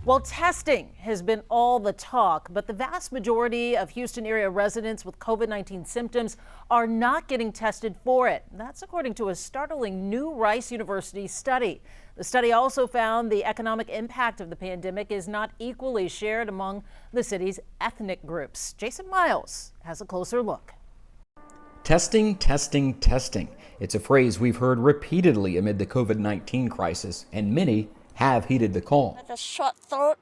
Well, testing has been all the talk, but the vast majority of Houston area residents with COVID-19 symptoms are not getting tested for it. That's according to a startling new Rice University study. The study also found the economic impact of the pandemic is not equally shared among the city's ethnic groups. Jason Miles has a closer look. Testing, testing, testing. It's a phrase we've heard repeatedly amid the COVID-19 crisis, and many have heeded the call. A short throat,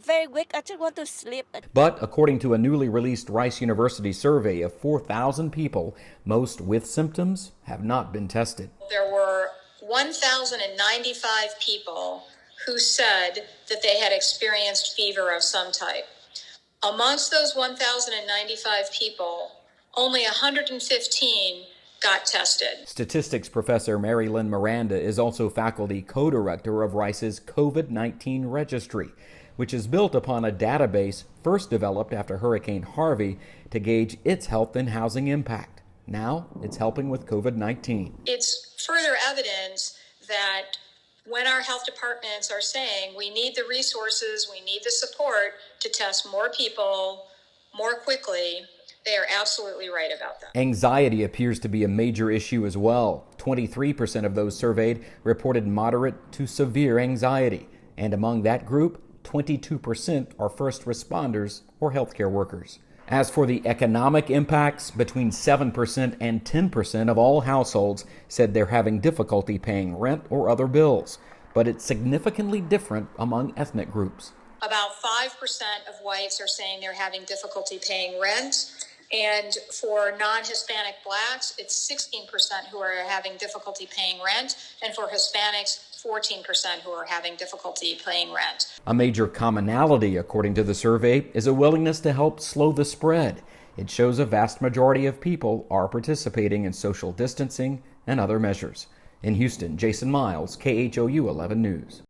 very weak. I just want to sleep. But according to a newly released Rice University survey of 4,000 people, most with symptoms have not been tested. There were 1,095 people who said that they had experienced fever of some type. Amongst those 1,095 people, only 115 got tested. Statistics professor Mary Lynn Miranda is also faculty co-director of Rice's COVID-19 registry, which is built upon a database first developed after Hurricane Harvey to gauge its health and housing impact. Now it's helping with COVID-19. It's further evidence that when our health departments are saying we need the resources, we need the support to test more people more quickly, they are absolutely right about that. Anxiety appears to be a major issue as well. 23% of those surveyed reported moderate to severe anxiety. And among that group, 22% are first responders or healthcare workers. As for the economic impacts, between 7% and 10% of all households said they're having difficulty paying rent or other bills. But it's significantly different among ethnic groups. About 5% of whites are saying they're having difficulty paying rent. And for non-Hispanic blacks, it's 16% who are having difficulty paying rent. And for Hispanics, 14% who are having difficulty paying rent. A major commonality, according to the survey, is a willingness to help slow the spread. It shows a vast majority of people are participating in social distancing and other measures. In Houston, Jason Miles, KHOU 11 News.